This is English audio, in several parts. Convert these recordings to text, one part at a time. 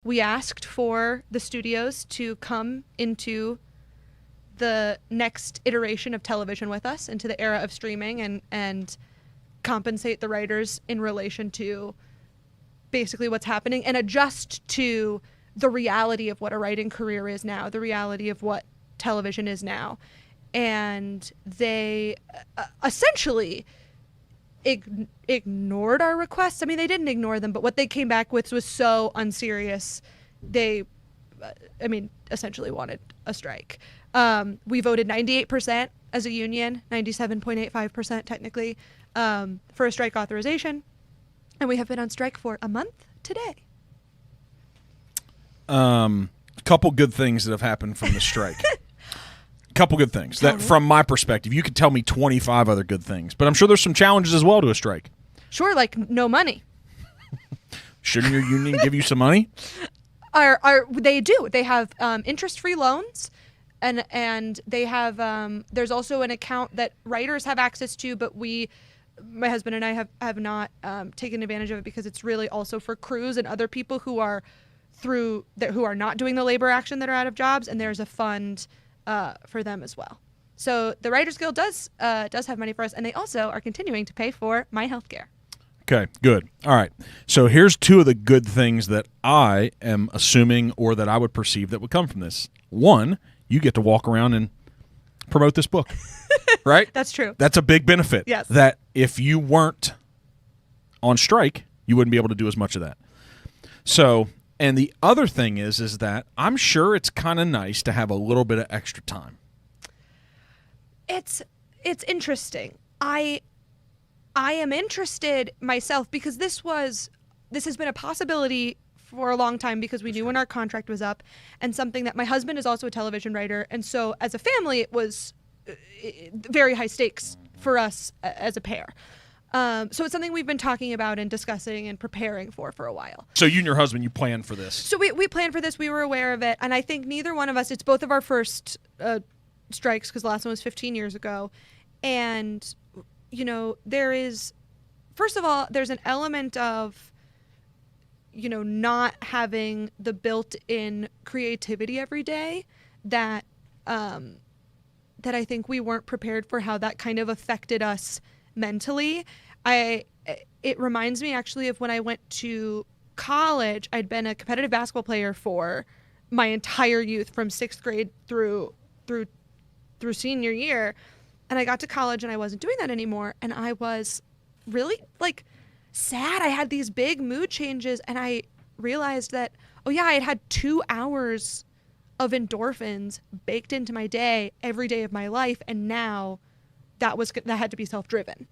we asked for the studios to come into the next iteration of television with us, into the era of streaming, and compensate the writers in relation to basically what's happening and adjust to the reality of what a writing career is now, the reality of what television is now. And they essentially ignored our requests. I mean, they didn't ignore them, but what they came back with was so unserious. They, essentially wanted a strike. We voted 98% as a union, 97.85% technically, for a strike authorization. And we have been on strike for a month today. A couple good things that have happened from the strike. Couple good things that, from my perspective, you could tell me 25 other good things, but I'm sure there's some challenges as well to a strike. Sure, like no money. Shouldn't your union give you some money? They do. They have interest-free loans, and they have. There's also an account that writers have access to, but my husband and I have not taken advantage of it because it's really also for crews and other people who are who are not doing the labor action that are out of jobs, and there's a fund for them as well. So the Writers Guild does have money for us, and they also are continuing to pay for my health care. Okay, good. All right. So here's two of the good things that I am assuming or that I would perceive that would come from this. One, you get to walk around and promote this book, right? That's true. That's a big benefit. Yes. That if you weren't on strike, you wouldn't be able to do as much of that. So, and the other thing is that I'm sure it's kind of nice to have a little bit of extra time. It's interesting. I am interested myself because this has been a possibility for a long time because we knew when our contract was up, and something that my husband is also a television writer, and so as a family it was very high stakes for us as a pair. So it's something we've been talking about and discussing and preparing for a while. So you and your husband, you planned for this. So we planned for this. We were aware of it, and I think neither one of us. It's both of our first strikes because the last one was 15 years ago, and there is, first of all, there's an element of, not having the built-in creativity every day that I think we weren't prepared for how that kind of affected us mentally. It reminds me actually of when I went to college. I'd been a competitive basketball player for my entire youth from 6th grade through senior year. And I got to college and I wasn't doing that anymore. And I was really sad. I had these big mood changes and I realized that, I had 2 hours of endorphins baked into my day every day of my life. And now that had to be self-driven.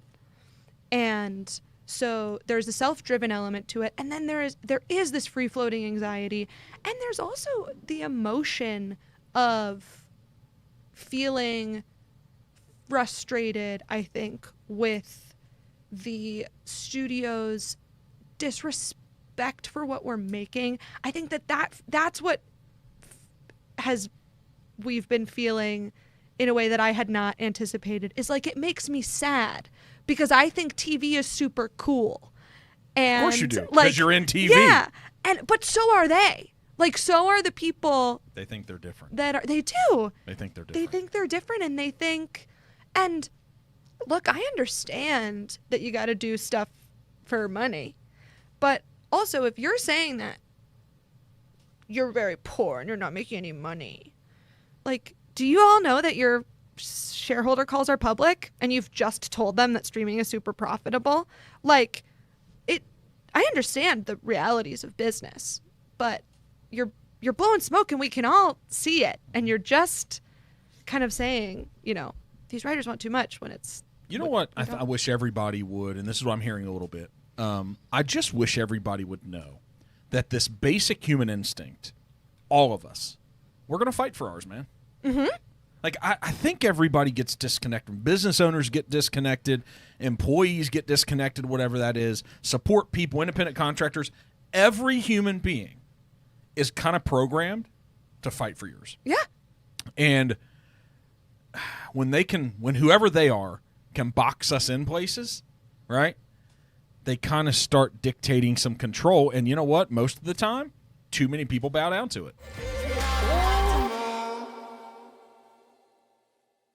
And so there's a self-driven element to it. And then there is this free-floating anxiety. And there's also the emotion of feeling frustrated, I think, with the studio's disrespect for what we're making. I think that's what we've been feeling in a way that I had not anticipated. Is it makes me sad because I think TV is super cool. And of course you do, because you're in TV. Yeah, but so are they. So are the people. They think they're different. They do. They think they're different. They think they're different, and they think. And look, I understand that you got to do stuff for money, but also if you're saying that you're very poor and you're not making any money, do you all know that your shareholder calls are public and you've just told them that streaming is super profitable? I understand the realities of business, but you're blowing smoke and we can all see it, and you're just kind of saying, these writers want too much when it's... You know what I wish everybody would, and this is what I'm hearing a little bit, I just wish everybody would know that this basic human instinct, all of us, we're going to fight for ours, man. Mm-hmm. I think everybody gets disconnected. Business owners get disconnected. Employees get disconnected, whatever that is. Support people, independent contractors. Every human being is kind of programmed to fight for yours. Yeah. And when whoever they are can box us in places, right? They kind of start dictating some control. And you know what? Most of the time, too many people bow down to it.